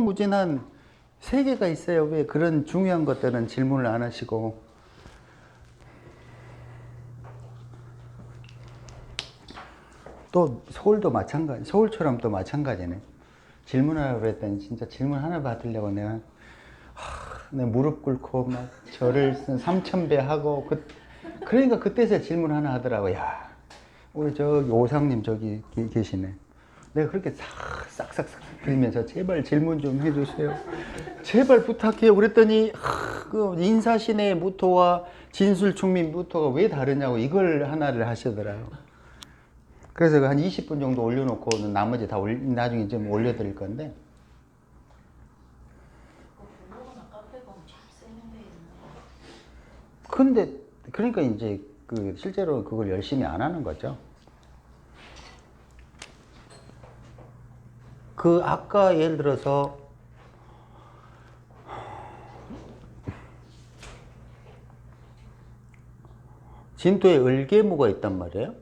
무궁무진한 세계가 있어요. 왜 그런 중요한 것들은 질문을 안 하시고. 또 서울도 마찬가지, 서울처럼 또 마찬가지네. 질문하라고 그랬더니 진짜 질문 하나 받으려고 내가 무릎 꿇고 막 절을 3,000배 하고 그러니까 그때서야 질문 하나 하더라고. 야, 우리 저기 오상님 저기 계시네. 내가 그렇게 싹싹싹 빌면서 제발 질문 좀 해주세요. 제발 부탁해요. 그랬더니 그 인사신의 무토와 진술충민 무토가 왜 다르냐고 이걸 하나를 하시더라고요. 그래서 한 20분 정도 올려놓고 나머지 다 나중에 좀 올려드릴 건데. 근데 그러니까 이제 그 실제로 그걸 열심히 안 하는 거죠. 그 아까 예를 들어서 진토에 을개무가 있단 말이에요.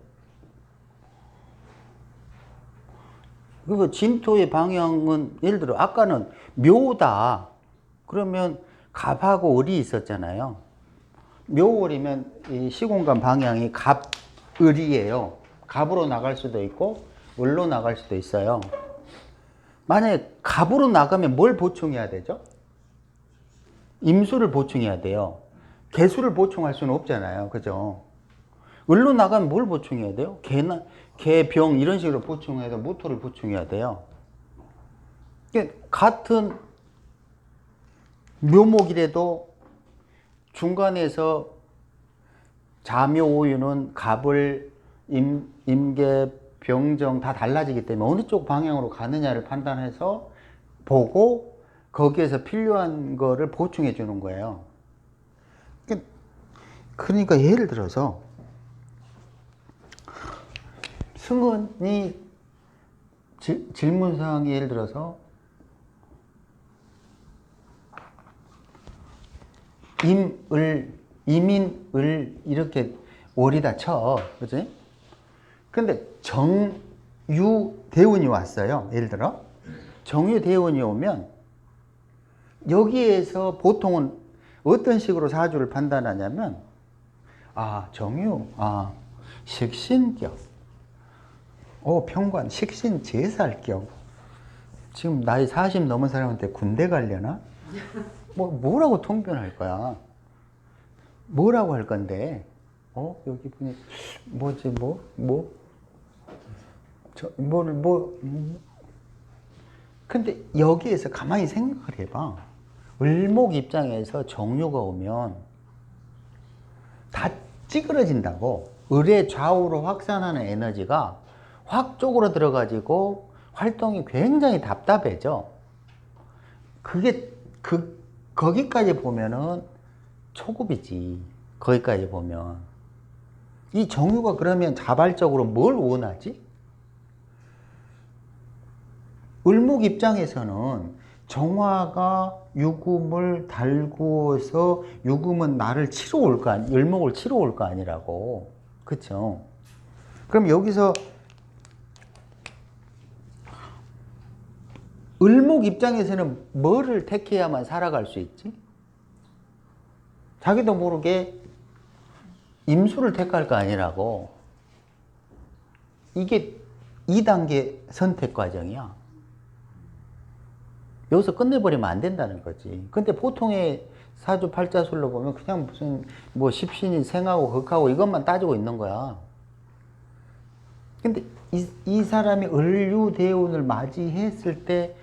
그 진토의 방향은 예를 들어 아까는 묘다. 그러면 갑하고 을이 있었잖아요. 묘월이면 이 시공간 방향이 갑을이에요. 갑으로 나갈 수도 있고 을로 나갈 수도 있어요. 만약에 갑으로 나가면 뭘 보충해야 되죠? 임수를 보충해야 돼요. 개수를 보충할 수는 없잖아요. 그죠? 을로 나가면 뭘 보충해야 돼요? 개, 병 이런 식으로 보충해야 돼요. 무토를 보충해야 돼요. 같은 묘목이라도 중간에서 자묘오유는 갑을, 임계, 병정 다 달라지기 때문에 어느 쪽 방향으로 가느냐를 판단해서 보고 거기에서 필요한 거를 보충해 주는 거예요. 그러니까 예를 들어서 승은이 질문사항이 예를 들어서 임인, 이렇게 월이다 쳐. 그치? 근데 정유대운이 왔어요. 예를 들어. 정유대운이 오면 여기에서 보통은 어떤 식으로 사주를 판단하냐면 식신격. 평관, 식신 제살격. 지금 나이 40 넘은 사람한테 군대 가려나? 뭐라고 통변할 거야? 뭐라고 할 건데? 여기 분이, 근데 여기에서 가만히 생각을 해봐. 을목 입장에서 정유가 오면 다 찌그러진다고. 을의 좌우로 확산하는 에너지가 확 쪽으로 들어가지고 활동이 굉장히 답답해져. 거기까지 보면은 초급이지. 거기까지 보면. 이 정유가 그러면 자발적으로 뭘 원하지? 을목 입장에서는 정화가 유금을 달구어서 유금은 나를 치러 올 거 아니, 을목을 치러 올 거 아니라고. 그쵸? 그럼 여기서 을목 입장에서는 뭐를 택해야만 살아갈 수 있지? 자기도 모르게 임수를 택할 거 아니라고. 이게 2단계 선택 과정이야. 여기서 끝내버리면 안 된다는 거지. 근데 보통의 사주 팔자술로 보면 그냥 무슨 십신이 생하고 극하고 이것만 따지고 있는 거야. 근데 이 사람이 을유대운을 맞이했을 때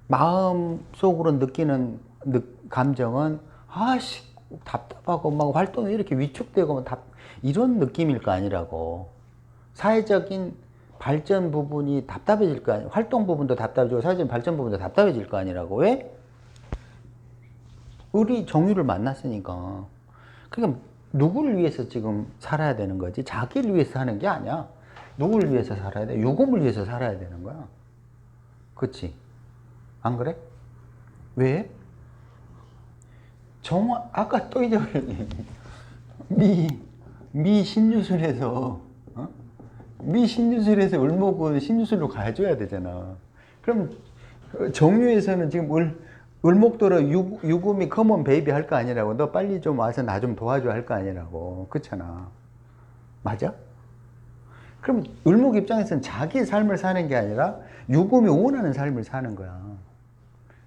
마음속으로 느끼는 감정은 답답하고 막 활동이 이렇게 위축되고 이런 느낌일 거 아니라고. 사회적인 발전 부분이 답답해질 거 아니야. 활동 부분도 답답해지고 사회적인 발전 부분도 답답해질 거 아니라고. 왜? 을이 정유를 만났으니까. 그러니까 누구를 위해서 지금 살아야 되는 거지? 자기를 위해서 사는 게 아니야. 누구를 위해서 살아야 돼? 유금을 위해서 살아야 되는 거야. 그치? 안 그래? 왜? 아까 또 잊어버렸네. 미신유술에서 미신유술에서 을목은 신유술로 가줘야 되잖아. 그럼 정유에서는 지금 을목도로 유금이 커먼 베이비 할 거 아니라고. 너 빨리 좀 와서 나 좀 도와줘 할 거 아니라고. 그렇잖아. 맞아? 그럼 을목 입장에서는 자기 삶을 사는 게 아니라 유금이 원하는 삶을 사는 거야.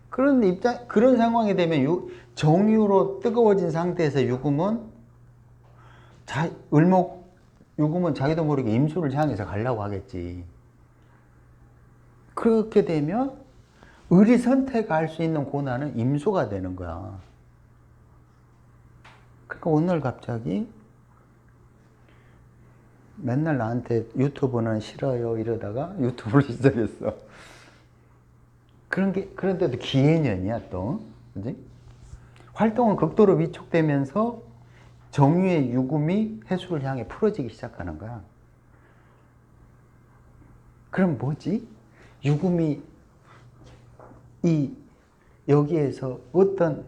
그런 상황이 되면 정유로 뜨거워진 상태에서 유금은 자기도 모르게 임수를 향해서 가려고 하겠지. 그렇게 되면 을이 선택할 수 있는 고난은 임수가 되는 거야. 그러니까 오늘 갑자기 맨날 나한테 유튜브는 싫어요 이러다가 유튜브를 시작했어. 그런데도 기해년이야 또. 그지? 활동은 극도로 위축되면서 정유의 유금이 해수를 향해 풀어지기 시작하는 거야. 그럼 뭐지? 유금이 여기에서 어떤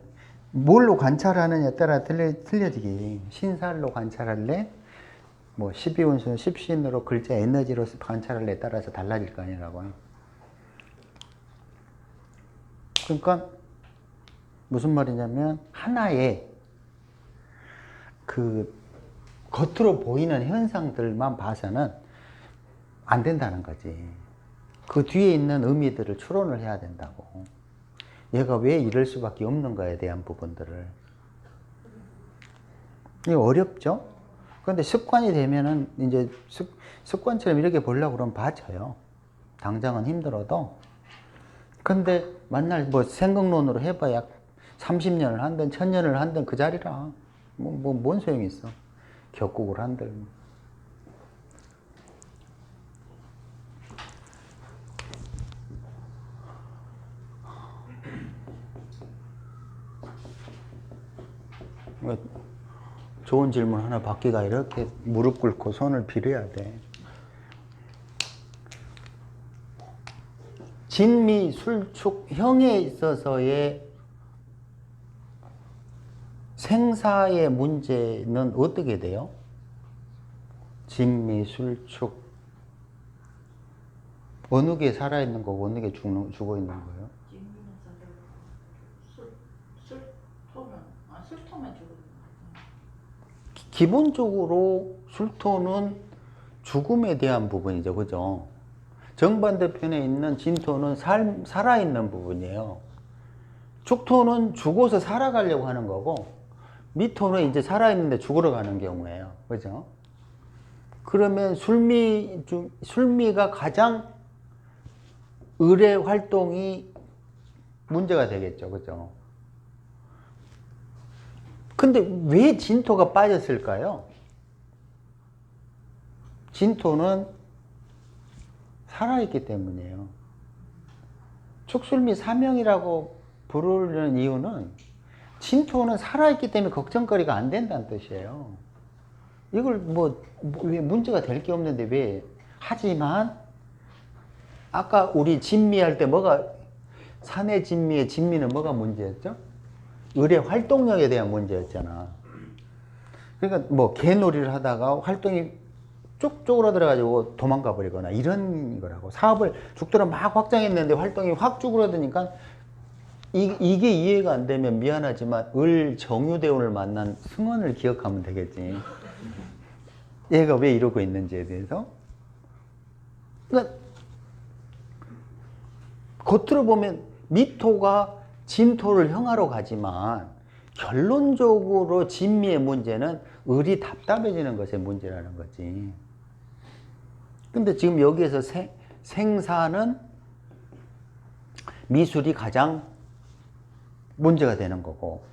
뭘로 관찰하느냐에 따라 틀려지기. 신살로 관찰할래? 뭐 12운수 10신으로 글자 에너지로 관찰할래에 따라서 달라질 거 아니라고. 그러니까 무슨 말이냐면 하나의 그 겉으로 보이는 현상들만 봐서는 안 된다는 거지. 그 뒤에 있는 의미들을 추론을 해야 된다고. 얘가 왜 이럴 수밖에 없는 거에 대한 부분들을. 이게 어렵죠? 그런데 습관이 되면은 이제 습관처럼 이렇게 보려고 그러면 봐져요. 당장은 힘들어도. 근데 만날 뭐 생각론으로 해봐야 30년을 한든 1000년을 한든 그 자리라. 뭔 소용이 있어. 격국을 한들. 좋은 질문 하나 받기가 이렇게 무릎 꿇고 손을 빌어야 돼. 진미, 술축, 형에 있어서의 생사의 문제는 어떻게 돼요? 진미, 술축. 어느 게 살아있는 거고 어느 게 죽어 있는 거예요? 술토만 죽어 있는 거예요. 기본적으로 술토는 죽음에 대한 부분이죠. 그죠? 정반대편에 있는 진토는 살아있는 부분이에요. 축토는 죽어서 살아가려고 하는 거고, 미토는 이제 살아있는데 죽으러 가는 경우예요. 그죠? 그러면 술미가 가장 을의 활동이 문제가 되겠죠. 그죠? 근데 왜 진토가 빠졌을까요? 진토는 살아있기 때문이에요. 축술미 사명이라고 부르는 이유는 진토는 살아있기 때문에 걱정거리가 안 된다는 뜻이에요. 이걸 왜 문제가 될 게 없는데 왜? 하지만 아까 우리 진미할 때 산의 진미의 진미는 뭐가 문제였죠? 을의 활동력에 대한 문제였잖아. 그러니까 개놀이를 하다가 활동이 쭉 쪼그라들어가지고 도망가 버리거나 이런 거라고. 사업을 죽도록 막 확장했는데 활동이 확 쭈그러드니까 이게 이해가 안 되면 미안하지만 을 정유대운을 만난 승원을 기억하면 되겠지. 얘가 왜 이러고 있는지에 대해서. 그러니까 겉으로 보면 미토가 진토를 형하러 가지만 결론적으로 진미의 문제는 을이 답답해지는 것의 문제라는 거지. 근데 지금 여기에서 생사는 미술이 가장 문제가 되는 거고.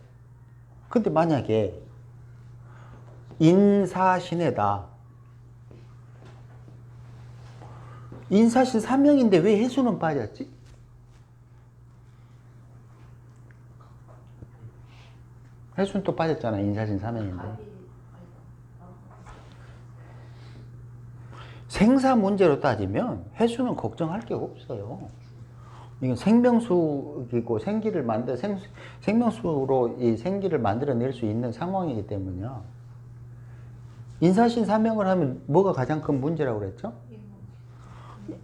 근데 만약에 인사신해다. 인사신 사명인데 왜 해수는 빠졌지? 해수는 또 빠졌잖아. 인사신 사명인데. 생사 문제로 따지면 해수는 걱정할 게 없어요. 이건 생명수이고 생명수로 이 생기를 만들어낼 수 있는 상황이기 때문이야. 인사신 사명을 하면 뭐가 가장 큰 문제라고 그랬죠?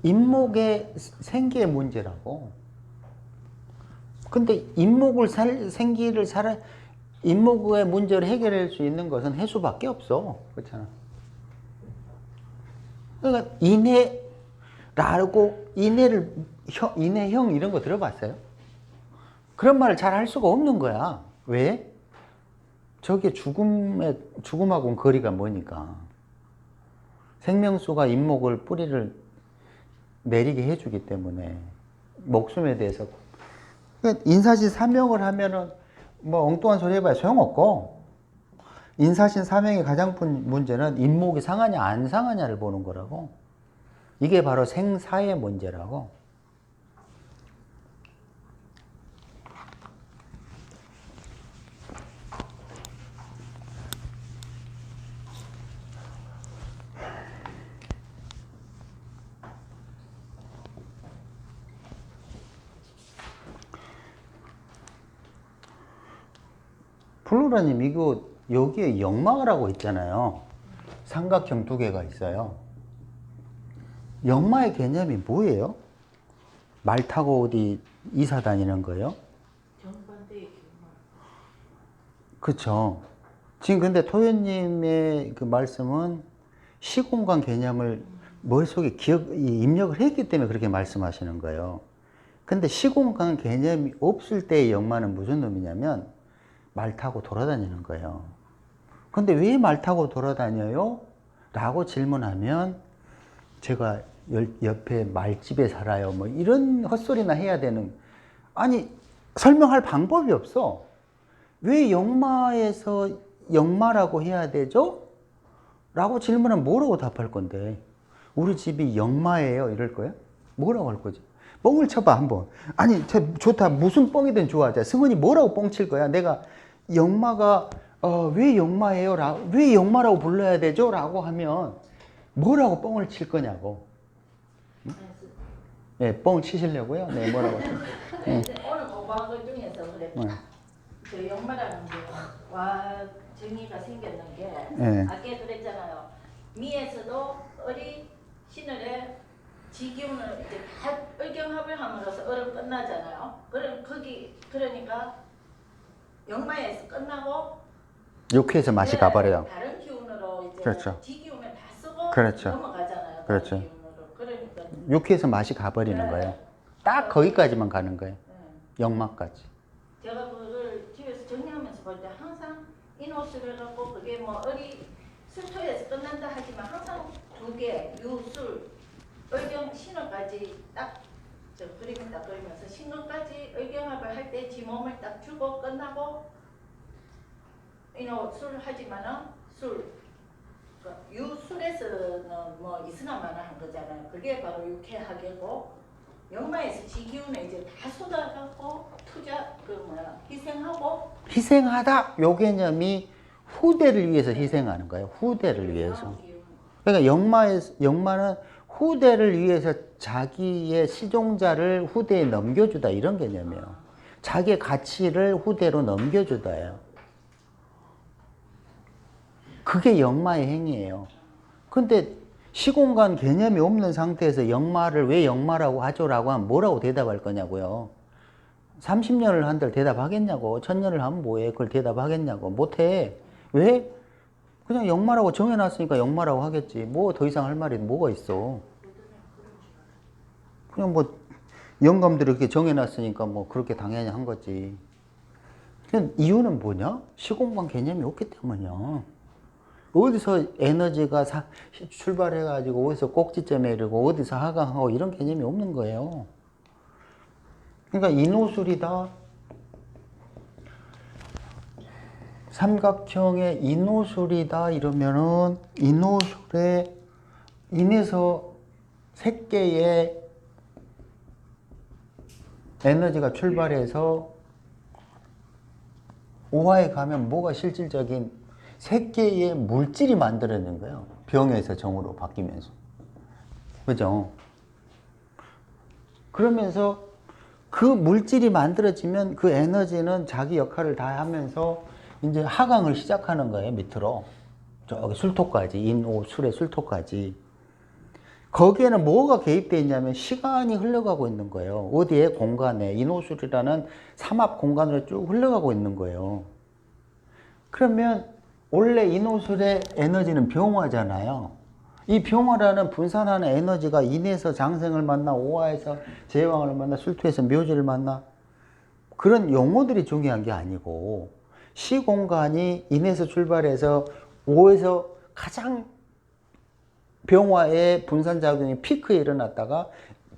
인목의 생기의 문제라고. 근데 인목의 문제를 해결할 수 있는 것은 해수밖에 없어. 그렇잖아. 그러니까 인해형 이런 거 들어봤어요? 그런 말을 잘 할 수가 없는 거야. 왜? 저게 죽음하고는 거리가 뭐니까. 생명수가 인목을 뿌리를 내리게 해주기 때문에 목숨에 대해서. 그러니까 인사신 사명을 하면은 뭐 엉뚱한 소리 해봐야 소용없고, 인사신 사명의 가장 큰 문제는 인목이 상하냐 안 상하냐를 보는 거라고. 이게 바로 생사의 문제라고. 플로라님, 이거 여기에 역마라고 있잖아요. 삼각형 두 개가 있어요. 역마의 개념이 뭐예요? 말 타고 어디 이사 다니는 거예요? 정반대의 경우. 그쵸. 지금 근데 토요님의 그 말씀은 시공간 개념을 머릿속에 입력을 했기 때문에 그렇게 말씀하시는 거예요. 근데 시공간 개념이 없을 때의 역마는 무슨 놈이냐면 말 타고 돌아다니는 거예요. 근데 왜 말 타고 돌아다녀요? 라고 질문하면 제가 옆에 말집에 살아요. 뭐 이런 헛소리나 해야 되는. 아니, 설명할 방법이 없어. 왜 역마에서 역마라고 해야 되죠? 라고 질문하면 뭐라고 답할 건데. 우리 집이 역마예요. 이럴 거야? 뭐라고 할 거지? 뻥을 쳐봐 한번. 아니 좋다. 무슨 뻥이든 좋아. 자, 승은이 뭐라고 뻥칠 거야? 내가 역마가 왜 역마예요? 왜 역마라고 불러야 되죠? 라고 하면 뭐라고 뻥을 칠 거냐고. 네, 뻥 치시려고요? 네, 뭐라고? 네. 오늘 공부한 것 중에서 그래. 네. 그 역마라는 게 와 정의가 생겼는 게 네. 아까 그랬잖아요. 미에서도 을이 신을에 지기운을 이제 다 을경합을 함으로써 을은 끝나잖아요. 그럼 그러니까 역마에서 끝나고 욕해서 맛이 가버려요. 다른 기운으로 이제 그렇죠. 지기운을 다 쓰고 그렇죠. 넘어가잖아요. 그렇죠. 다른 기운으로. 그러니까 욕해서 맛이 가버리는 네. 거예요. 딱 거기까지만 가는 거예요. 네. 역마까지. 제가 그걸 집에서 정리하면서 볼 때 항상 인호술을 갖고 그게 뭐 을이 술토에서 끝난다 하지만 항상 두 개, 유술, 을경, 신호까지 딱 저 그림을 딱 그리면서 신호까지 을경합을 할 때 지 몸을 딱 주고 끝나고 인호술 하지만은 유술에서는 뭐 이승한만을 한 거잖아요. 그게 바로 육해하계고 역마에서 지기운을 이제 다 쏟아갖고 희생하다 요 개념이 후대를 위해서 희생하는 거예요. 후대를 위해서. 그러니까 역마는 후대를 위해서 자기의 시종자를 후대에 넘겨주다 이런 개념이에요. 자기의 가치를 후대로 넘겨주다예요. 그게 역마의 행위예요. 근데 시공간 개념이 없는 상태에서 역마를 왜 역마라고 하죠라고 하면 뭐라고 대답할 거냐고요. 30년을 한들 대답하겠냐고. 1000년을 하면 뭐해? 그걸 대답하겠냐고. 못해. 왜? 그냥 역마라고 정해놨으니까 역마라고 하겠지. 뭐 더 이상 할 말이 뭐가 있어. 그냥 뭐 영감들이 그렇게 정해놨으니까 뭐 그렇게 당연히 한 거지. 이유는 뭐냐? 시공간 개념이 없기 때문이야. 어디서 에너지가 출발해가지고 어디서 꼭지점에 이르고 어디서 하강하고 이런 개념이 없는 거예요. 그러니까 인호술이다. 삼각형의 인호술이다 이러면은 인호술에 인해서 세 개의 에너지가 출발해서 오화에 가면 뭐가 실질적인 세 개의 물질이 만들어낸 거예요. 병에서 정으로 바뀌면서. 그죠? 그러면서 그 물질이 만들어지면 그 에너지는 자기 역할을 다 하면서 이제 하강을 시작하는 거예요. 밑으로. 저기 술토까지. 인오 술의 술토까지. 거기에는 뭐가 개입되어 있냐면 시간이 흘러가고 있는 거예요. 어디에? 공간에. 인호술이라는 삼합 공간으로 쭉 흘러가고 있는 거예요. 그러면 원래 인호술의 에너지는 병화잖아요. 이 병화라는 분산하는 에너지가 인에서 장생을 만나, 오화에서 제왕을 만나, 술토에서 묘지를 만나, 그런 용어들이 중요한 게 아니고, 시공간이 인에서 출발해서 오에서 가장 병화의 분산작용이 피크에 일어났다가,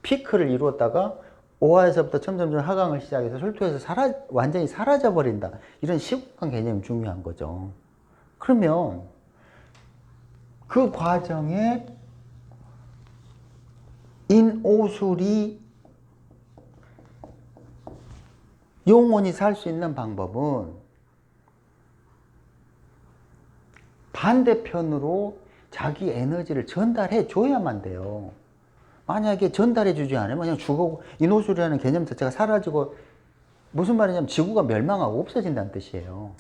피크를 이루었다가, 오화에서부터 점점점 하강을 시작해서 술토에서 완전히 사라져버린다. 이런 시공간 개념이 중요한 거죠. 그러면 그 과정에 인오술이 영원히 살 수 있는 방법은 반대편으로 자기 에너지를 전달해 줘야만 돼요. 만약에 전달해 주지 않으면 그냥 죽어, 인오술이라는 개념 자체가 사라지고, 무슨 말이냐면 지구가 멸망하고 없어진다는 뜻이에요.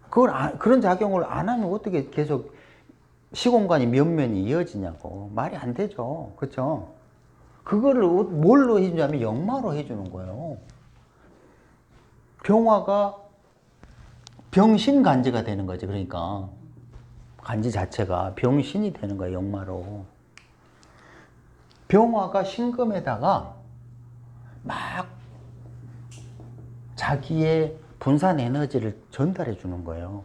그런 작용을 안 하면 어떻게 계속 시공간이 면면이 이어지냐고. 말이 안 되죠. 그렇죠? 그거를 뭘로 해주냐면 역마로 해주는 거예요. 병화가 병신간지가 되는 거지. 그러니까 간지 자체가 병신이 되는 거예요. 역마로. 병화가 신금에다가 막 자기의 분산 에너지를 전달해 주는 거예요.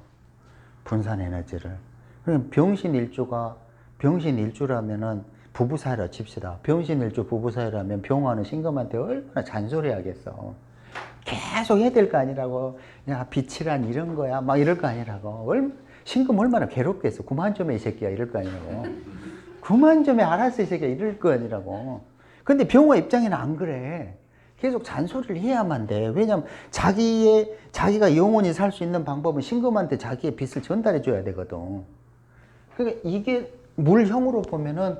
분산 에너지를. 그럼 병신일주라면은 부부 사이라 칩시다. 병신일주 부부 사이라면 병화는 신금한테 얼마나 잔소리하겠어. 계속 해야 될 거 아니라고. 야, 빛이란 이런 거야. 막 이럴 거 아니라고. 신금 얼마나 괴롭겠어. 그만 좀 해, 이 새끼야. 이럴 거 아니라고. 그만 좀 해. 알았어, 이 새끼야. 이럴 거 아니라고. 근데 병화 입장에는 안 그래. 계속 잔소리를 해야만 돼. 왜냐면 자기가 영원히 살 수 있는 방법은 신금한테 자기의 빛을 전달해 줘야 되거든. 그러니까 이게 물형으로 보면은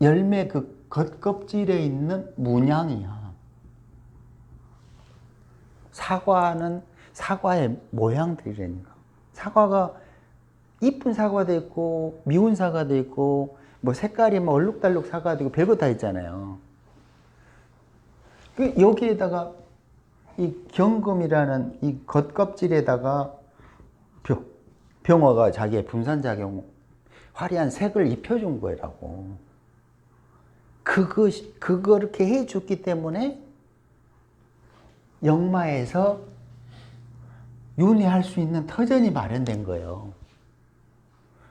열매 그 겉껍질에 있는 문양이야. 사과는 사과의 모양들이라니까. 사과가 이쁜 사과도 있고 미운 사과도 있고 뭐 색깔이 뭐 얼룩달룩 사과도 있고 별거 다 있잖아요. 여기에다가 이 경금이라는 이 겉껍질에다가 병화가 자기의 분산작용, 화려한 색을 입혀준 거라고. 그렇게 해줬기 때문에 역마에서 윤회할 수 있는 터전이 마련된 거예요.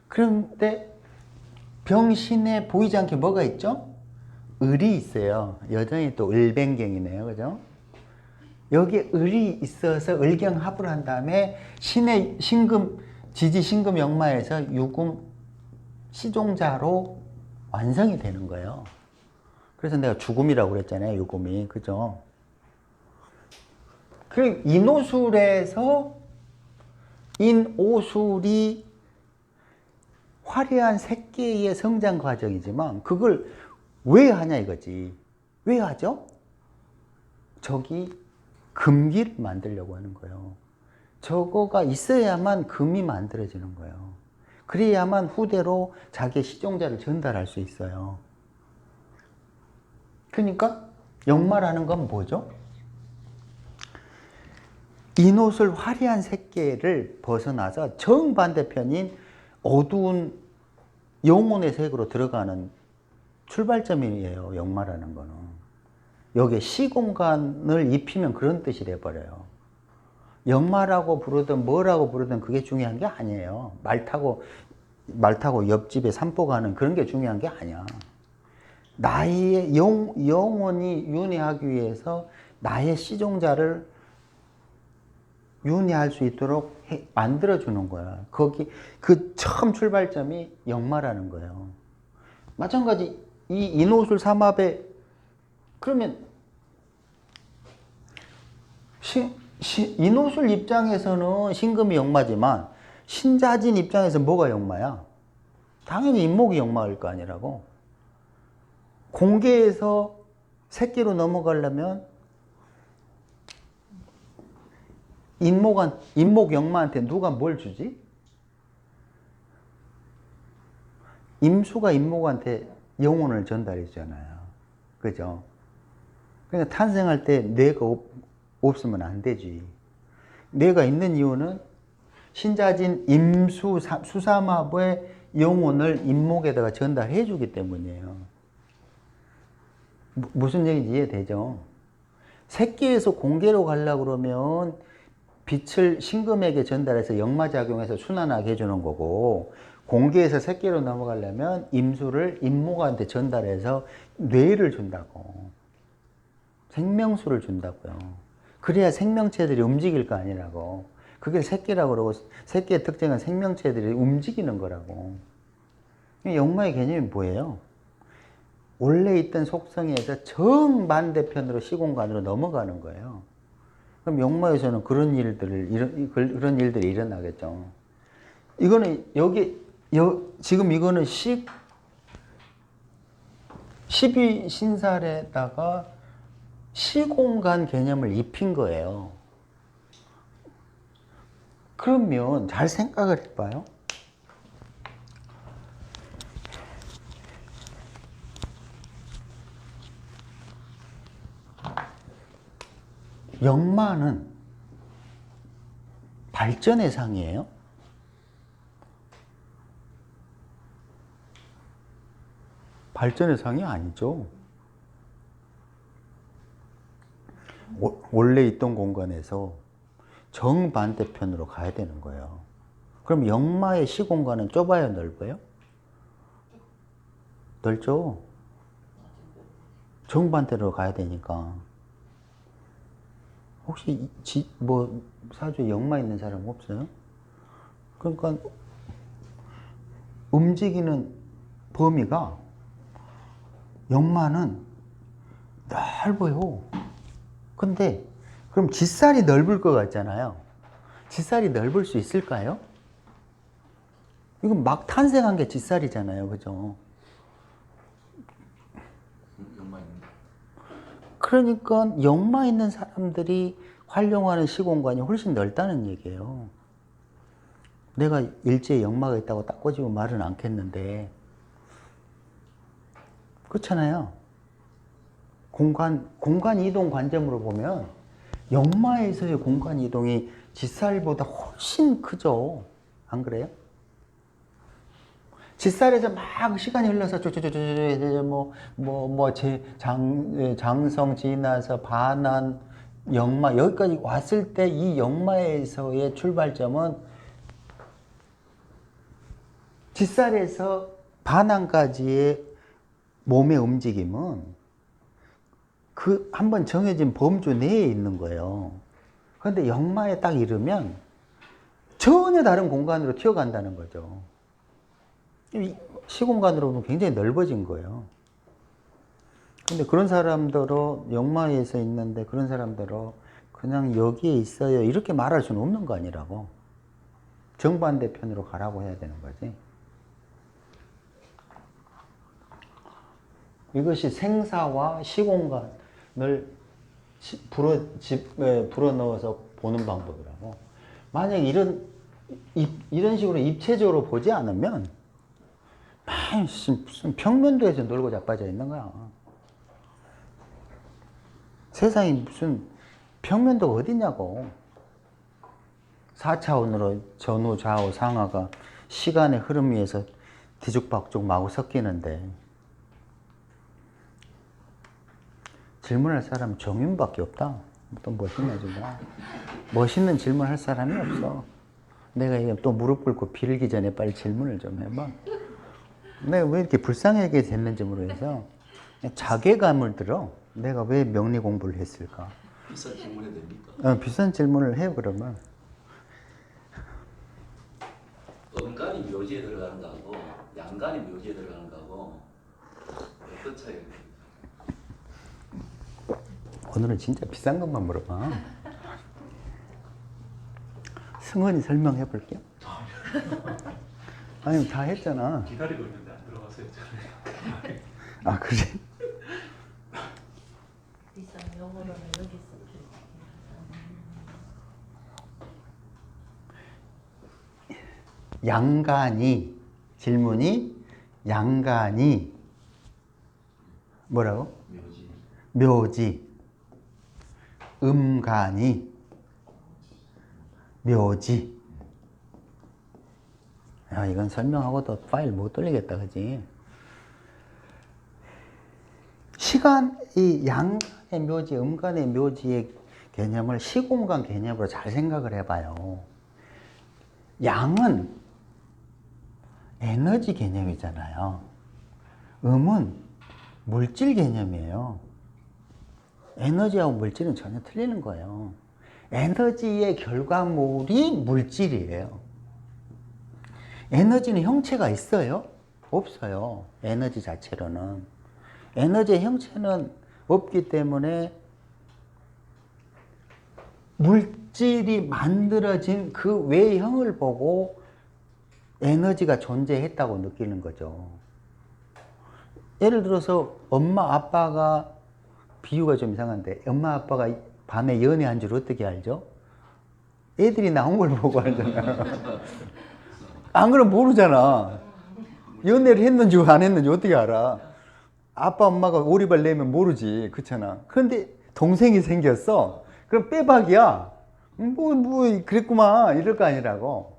그런데 병신에 보이지 않게 뭐가 있죠? 을이 있어요. 여전히 또 을변경이네요. 그죠? 여기에 을이 있어서 을경합을 한 다음에 신의 신금, 지지 신금 역마에서 유금 시종자로 완성이 되는 거예요. 그래서 내가 죽음이라고 그랬잖아요. 유금이. 그죠? 그 인오술에서 인오술이 화려한 색계의 성장 과정이지만 그걸 왜 하냐 이거지. 왜 하죠? 저기 금기를 만들려고 하는 거예요. 저거가 있어야만 금이 만들어지는 거예요. 그래야만 후대로 자기의 시종자를 전달할 수 있어요. 그러니까 역마라는 건 뭐죠? 인옷을 화려한 색계를 벗어나서 정반대편인 어두운 영혼의 색으로 들어가는 출발점이에요. 역마라는 거는. 여기에 시공간을 입히면 그런 뜻이 돼버려요. 역마라고 부르든 뭐라고 부르든 그게 중요한 게 아니에요. 말 타고 옆집에 산보 가는 그런 게 중요한 게 아니야. 나의 영혼이 윤회하기 위해서 나의 시종자를 윤회할 수 있도록 만들어주는 거야. 그 처음 출발점이 역마라는 거예요. 마찬가지 이 인오술 삼합에 그러면 인오술 입장에서는 신금이 역마지만 신자진 입장에서 뭐가 역마야? 당연히 인목이 역마일 거 아니라고. 공계에서 새끼로 넘어가려면 인목 역마한테 누가 뭘 주지? 임수가 임목한테 영혼을 전달해주잖아요. 그죠? 그러니까 탄생할 때 뇌가 없으면 안 되지. 뇌가 있는 이유는 신자진 임수 수삼합의 영혼을 임목에다가 전달해 주기 때문이에요. 무슨 얘기인지 이해되죠? 새끼에서 공계로 가려고 그러면 빛을 신금에게 전달해서 역마작용해서 순환하게 해주는 거고, 공계에서 새끼로 넘어가려면 임수를 임목한테 전달해서 뇌를 준다고. 생명수를 준다고요. 그래야 생명체들이 움직일 거 아니라고. 그게 새끼라고 그러고, 새끼의 특징은 생명체들이 움직이는 거라고. 역마의 개념이 뭐예요? 원래 있던 속성에서 정반대편으로 시공간으로 넘어가는 거예요. 그럼 역마에서는 그런 일들이 일어나겠죠. 이거는 지금 이거는 12신살에다가 시공간 개념을 입힌 거예요. 그러면 잘 생각을 해봐요. 역마는 발전의 상이에요? 발전의 상이 아니죠. 원래 있던 공간에서 정반대편으로 가야 되는 거예요. 그럼 역마의 시공간은 좁아요, 넓어요? 넓죠? 정반대로 가야 되니까. 혹시 사주에 역마 있는 사람 없어요? 그러니까 움직이는 범위가 역마는 넓어요. 근데 그럼 짓살이 넓을 것 같잖아요. 짓살이 넓을 수 있을까요? 이건 막 탄생한 게 짓살이잖아요. 그죠? 그러니까 역마 있는 사람들이 활용하는 시공간이 훨씬 넓다는 얘기예요. 내가 일제에 역마가 있다고 딱 꼬집어 말은 않겠는데, 그렇잖아요. 공간 이동 관점으로 보면 역마에서의 공간 이동이 짓살보다 훨씬 크죠. 안 그래요? 짓살에서 막 시간이 흘러서 장성 지나서 반환, 역마 여기까지 왔을 때 이 역마에서의 출발점은 짓살에서 반환까지의 몸의 움직임은 그 한번 정해진 범주 내에 있는 거예요. 그런데 역마에 딱 이르면 전혀 다른 공간으로 튀어간다는 거죠. 시공간으로 보면 굉장히 넓어진 거예요. 근데 그런 사람들로 역마에서 있는데 그런 사람들로 그냥 여기에 있어요 이렇게 말할 수는 없는 거 아니라고. 정반대편으로 가라고 해야 되는 거지. 이것이 생사와 시공간을 불어넣어서 보는 방법이라고. 만약 이런 식으로 입체적으로 보지 않으면 무슨 평면도에서 놀고 자빠져 있는 거야. 세상이 무슨 평면도가 어딨냐고. 4차원으로 전후, 좌우, 상하가 시간의 흐름 위에서 뒤죽박죽 마구 섞이는데 질문할 사람 정윤밖에 없다. 또 멋있네 지금. 멋있는 질문할 사람이 없어. 내가 이게 또 무릎 꿇고 빌기 전에 빨리 질문을 좀 해봐. 내가 왜 이렇게 불쌍하게 됐는지 모르겠어. 자괴감을 들어. 내가 왜 명리 공부를 했을까? 비싼 질문 해도 됩니까? 비싼 질문을 해 그러면. 음간이 묘지에 들어가는 거하고 양간이 묘지에 들어가는 거하고 어떤 차이가 있습니까? 오늘은 진짜 비싼 것만 물어봐. 승원이 설명해 볼게요. 아니 다 했잖아. 기다리고 있는데 안 들어가서 했잖아요. 아 그래? 비싼 영어로는 여기 있어. 양간이 질문이 양간이 뭐라고? 묘지. 묘지. 음간이 묘지. 야, 이건 설명하고도 파일 못 돌리겠다, 그지? 시간, 이 양간의 묘지, 음간의 묘지의 개념을 시공간 개념으로 잘 생각을 해봐요. 양은 에너지 개념이잖아요. 음은 물질 개념이에요. 에너지하고 물질은 전혀 틀리는 거예요. 에너지의 결과물이 물질이에요. 에너지는 형체가 있어요? 없어요. 에너지 자체로는. 에너지의 형체는 없기 때문에 물질이 만들어진 그 외형을 보고 에너지가 존재했다고 느끼는 거죠. 예를 들어서 엄마 아빠가, 비유가 좀 이상한데, 엄마 아빠가 밤에 연애한 줄 어떻게 알죠? 애들이 나온 걸 보고 알잖아요. 안 그러면 모르잖아. 연애를 했는지 안 했는지 어떻게 알아? 아빠 엄마가 오리발 내면 모르지. 그렇잖아. 그런데 동생이 생겼어. 그럼 빼박이야. 그랬구만. 이럴 거 아니라고.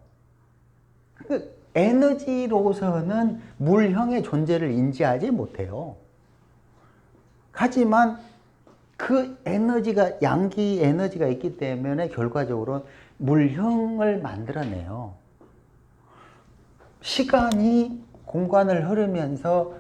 에너지로서는 물형의 존재를 인지하지 못해요. 하지만 그 에너지가, 양기 에너지가 있기 때문에 결과적으로 물형을 만들어내요. 시간이 공간을 흐르면서,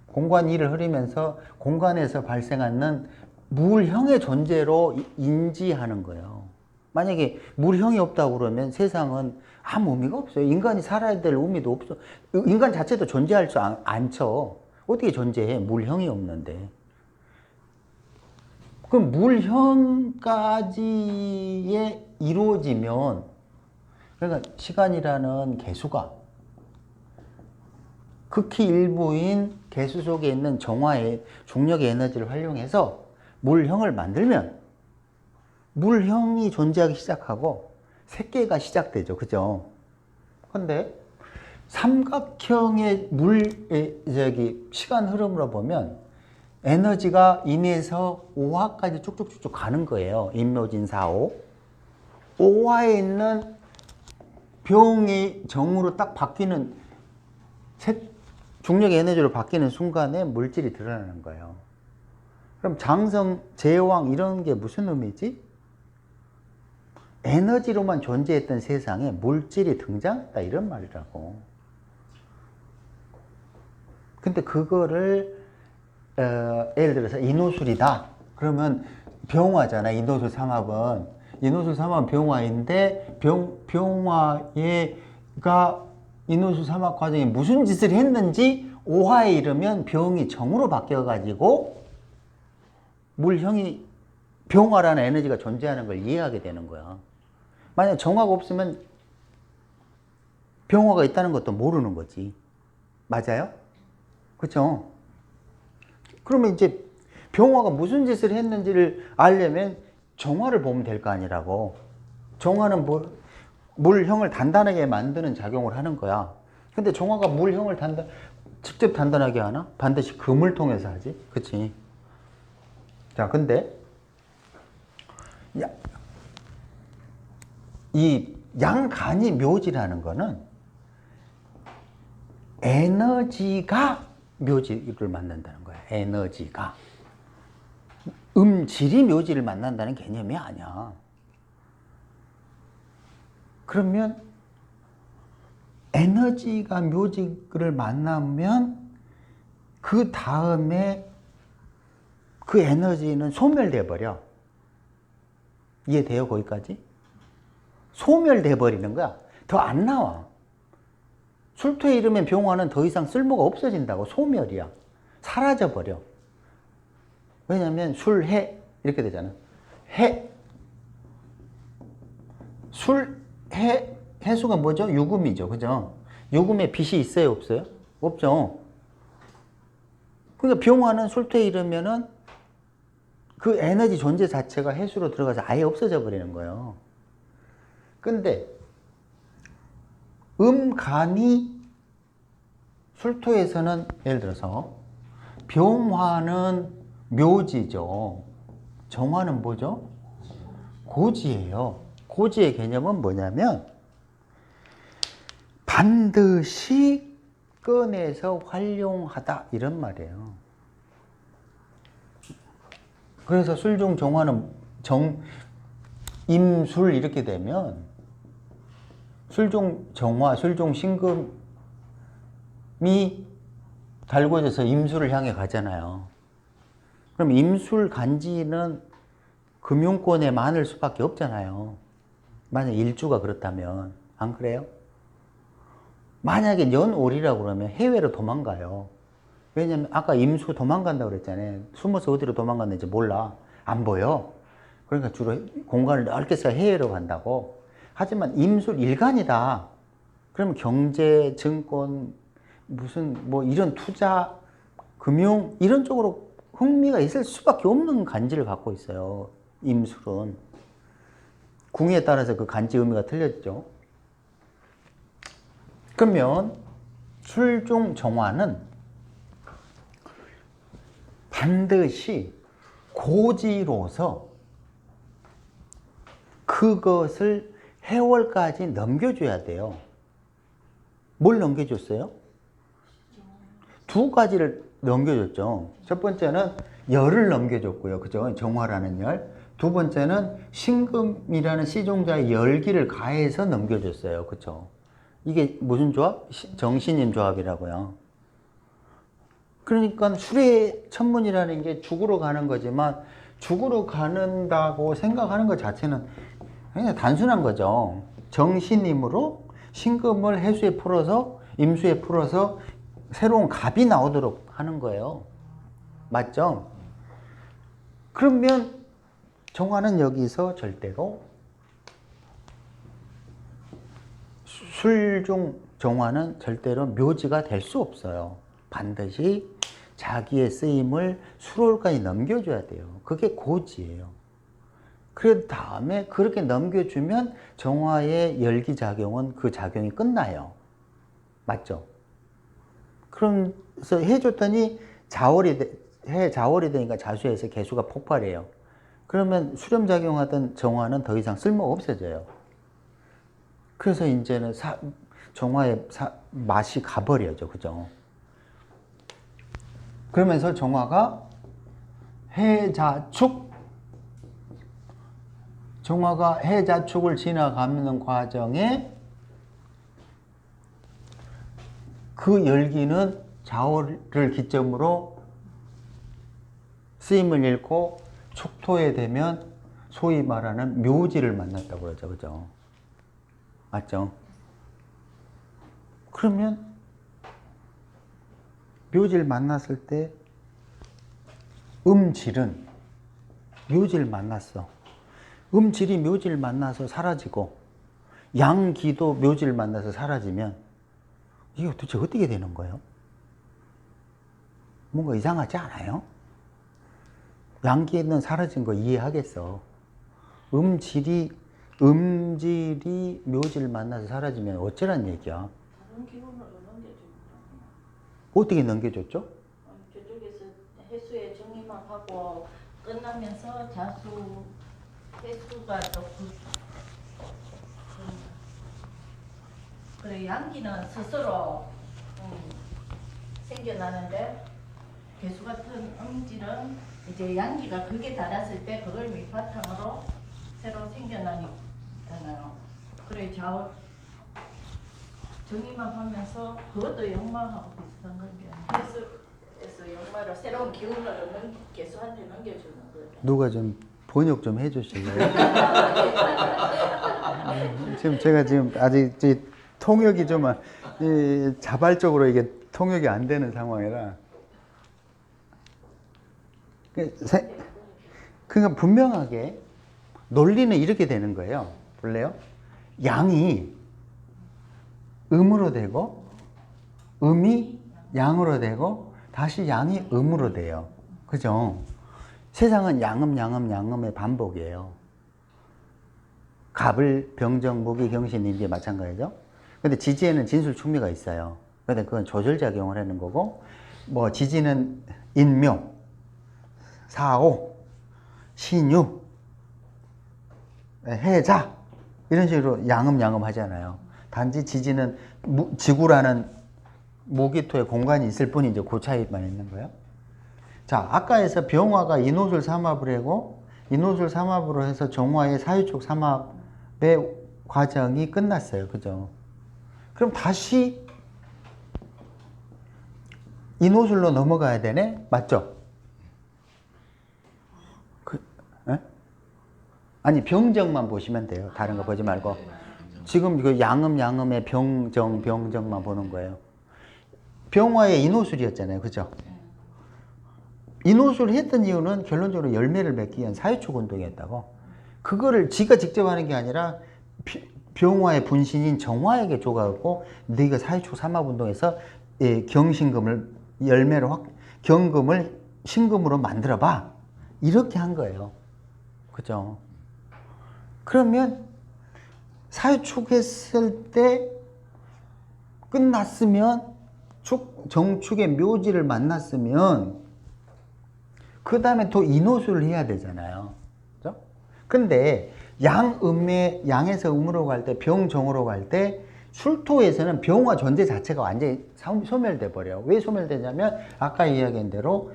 공간 위를 흐르면서 공간에서 발생하는 물형의 존재로 인지하는 거예요. 만약에 물형이 없다고 그러면 세상은 아무 의미가 없어요. 인간이 살아야 될 의미도 없어. 인간 자체도 존재할 줄 않죠. 어떻게 존재해? 물형이 없는데. 그럼 물형까지에 이루어지면, 그러니까 시간이라는 개수가 극히 일부인 개수 속에 있는 정화의 중력의 에너지를 활용해서 물형을 만들면 물형이 존재하기 시작하고 색계가 시작되죠. 그죠? 근데 삼각형의 시간 흐름으로 보면 에너지가 인에서 5화까지 쭉쭉쭉쭉 가는 거예요. 인묘진사오. 5화에 있는 병이 정으로 딱 바뀌는, 중력의 에너지로 바뀌는 순간에 물질이 드러나는 거예요. 그럼 장성, 제왕 이런 게 무슨 의미지? 에너지로만 존재했던 세상에 물질이 등장했다 이런 말이라고. 근데 그거를 예를 들어서 인호술이다 그러면 병화잖아. 인호술 삼합은 인호술 삼합은 병화인데 병화가 인호술 삼합 과정에 무슨 짓을 했는지 5화에 이르면 병이 정으로 바뀌어 가지고 물형이, 병화라는 에너지가 존재하는 걸 이해하게 되는 거야. 만약 정화가 없으면 병화가 있다는 것도 모르는 거지. 맞아요? 그렇죠? 그러면 이제 병화가 무슨 짓을 했는지를 알려면 정화를 보면 될 거 아니라고. 정화는 물형을 단단하게 만드는 작용을 하는 거야. 근데 정화가 물형을 직접 단단하게 하나? 반드시 금을 통해서 하지. 그치? 자, 근데 이 양간이 묘지라는 거는 에너지가 묘지를 만난다는 거야. 에너지가. 음질이 묘지를 만난다는 개념이 아니야. 그러면 에너지가 묘지를 만나면 그 다음에 그 에너지는 소멸돼 버려. 이해돼요? 거기까지? 소멸돼 버리는 거야. 더 안 나와. 술토에 이르면 병화는 더 이상 쓸모가 없어진다고. 소멸이야. 사라져 버려. 왜냐면 술, 해 이렇게 되잖아. 술, 해수가 뭐죠? 유금이죠. 그죠? 유금에 빛이 있어요? 없어요? 없죠. 그러니까 병화는 술토에 이르면은 그 에너지 존재 자체가 해수로 들어가서 아예 없어져 버리는 거예요. 근데 음간이 술토에서는 예를 들어서 병화는 묘지죠. 정화는 뭐죠? 고지예요. 고지의 개념은 뭐냐면 반드시 꺼내서 활용하다 이런 말이에요. 그래서 술중 정화는 임술 이렇게 되면 술중 정화, 술중 신금이 달궈져서 임술을 향해 가잖아요. 그럼 임술 간지는 금융권에 많을 수밖에 없잖아요. 만약 일주가 그렇다면. 안 그래요? 만약에 연올이라고 그러면 해외로 도망가요. 왜냐면 아까 임수 도망간다고 그랬잖아요. 숨어서 어디로 도망갔는지 몰라. 안 보여. 그러니까 주로 공간을 넓게 써 해외로 간다고. 하지만 임술 일간이다. 그러면 경제, 증권, 무슨 뭐 이런 투자, 금융 이런 쪽으로 흥미가 있을 수밖에 없는 간지를 갖고 있어요. 임술은. 궁에 따라서 그 간지 의미가 틀려지죠. 그러면 술중 정화는 반드시 고지로서 그것을 해월까지 넘겨줘야 돼요. 뭘 넘겨줬어요? 두 가지를 넘겨줬죠. 첫 번째는 열을 넘겨줬고요. 그죠? 정화라는 열. 두 번째는 신금이라는 시종자의 열기를 가해서 넘겨줬어요. 그죠? 이게 무슨 조합? 정신임 조합이라고요. 그러니까 술의 천문이라는 게 죽으러 가는 거지만 죽으러 가는다고 생각하는 것 자체는 그냥 단순한 거죠. 정신임으로 신금을 해수에 풀어서 임수에 풀어서 새로운 갑이 나오도록 하는 거예요. 맞죠? 그러면 정화는 여기서 절대로 술중 정화는 절대로 묘지가 될 수 없어요. 반드시 자기의 쓰임을 수로까지 넘겨줘야 돼요. 그게 고지예요. 그 다음에 그렇게 넘겨주면 정화의 열기작용은 그 작용이 끝나요. 맞죠? 그래서 해줬더니 자월이 되니까 자수해서 개수가 폭발해요. 그러면 수렴작용하던 정화는 더 이상 쓸모가 없어져요. 그래서 이제는 정화의 맛이 가버려죠. 그죠? 그러면서 정화가 해자축을 지나가는 과정에 그 열기는 자월을 기점으로 쓰임을 잃고 축토에 되면 소위 말하는 묘지를 만났다고 그러죠. 그죠? 맞죠? 그러면 묘지를 만났을 때 음질은 묘지를 만났어. 음질이 묘지를 만나서 사라지고 양기도 묘지를 만나서 사라지면 이게 도대체 어떻게 되는 거예요? 뭔가 이상하지 않아요? 양기는 사라진 거 이해하겠어. 음질이 묘지를 만나서 사라지면 어쩌란 얘기야? 다른 기운으로 넘겨줍니다. 어떻게 넘겨줬죠? 저쪽에서 해수에 정리만 하고 끝나면서 자수 해수가 또 그래 양기는 스스로 생겨나는데 개수 같은 음질은 이제 양기가 극에 달았을 때 그걸 밑바탕으로 새로 생겨나잖아요. 그래 좌우 정의만 하면서 그것도 역마하고 비슷한 건데 해수에서 역마를 새로운 기운으로 개수한테 넘겨주는 거예요. 누가 좀 번역 좀 해주실래요? 지금 제가 아직 통역이 좀 자발적으로 이게 통역이 안 되는 상황이라. 그러니까 분명하게 논리는 이렇게 되는 거예요. 볼래요? 양이 음으로 되고 음이 양으로 되고 다시 양이 음으로 돼요. 그죠? 세상은 양음의 반복이에요. 갑을 병정 무기 경신 이게 마찬가지죠. 근데 지지에는 진술 충미가 있어요. 근데 그건 조절작용을 하는 거고, 뭐 지지는 인묘, 사오, 신유, 해자 이런 식으로 양음양음 하잖아요. 단지 지지는 지구라는 무기토의 공간이 있을 뿐이죠. 그 차이만 있는 거예요. 자, 아까에서 병화가 인호술 삼합을 하고 인호술 삼합으로 해서 정화의 사유축 삼합의 과정이 끝났어요. 그죠? 그럼 다시 인호술로 넘어가야 되네? 맞죠? 에? 아니, 병정만 보시면 돼요. 다른 거 보지 말고. 지금 그 양음양음의 병정만 보는 거예요. 병화의 인호술이었잖아요. 그죠? 인호술을 했던 이유는 결론적으로 열매를 맺기 위한 사유축 운동이었다고. 그거를 지가 직접 하는 게 아니라 병화의 분신인 정화에게 줘가지고 네가 사유축 삼합 운동에서 경신금을 경금을 신금으로 만들어봐. 이렇게 한 거예요. 그죠? 그러면 사유축했을 때 끝났으면 정축의 묘지를 만났으면 그 다음에 또 인호술을 해야 되잖아요. 그죠? 근데 양에서 음으로 갈 때, 병정으로 갈 때, 술토에서는 병화 존재 자체가 완전히 소멸돼 버려요. 왜 소멸되냐면 아까 이야기한 대로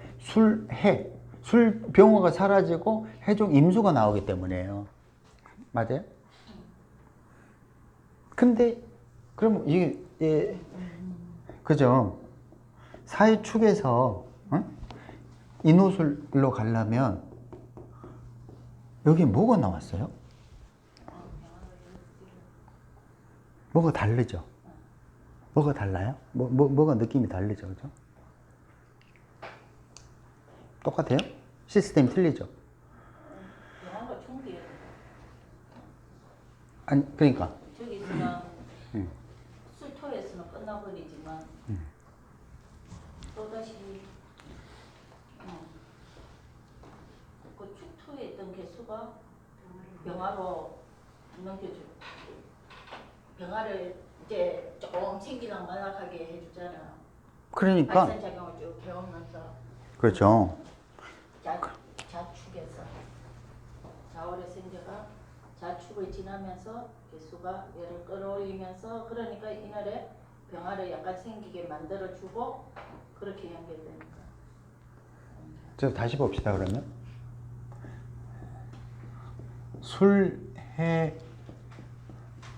병화가 사라지고 해종 임수가 나오기 때문이에요. 맞아요? 근데 그럼 이게 그죠? 사유축에서 인호술로 가려면 여기 뭐가 나왔어요? 뭐가 다르죠? 뭐가 달라요? 뭐가 느낌이 다르죠? 그죠? 똑같아요? 시스템이 틀리죠? 영화가 총기예요. 아니, 그러니까. 저기서는 술토에서는 끝나버리지만 또다시 그 축토에 있던 개수가 병화로 넘겨줘. 병화를 이제 조금 생기랑 만악하게 해주잖아. 그러니까. 발산작용을 쭉 배우면서 그렇죠. 자축에서 자월에서 이제가 자축을 지나면서 개수가 열을 끌어올리면서 그러니까 이날에 병화를 약간 생기게 만들어주고 그렇게 연결되니까. 저 다시 봅시다 그러면. 술해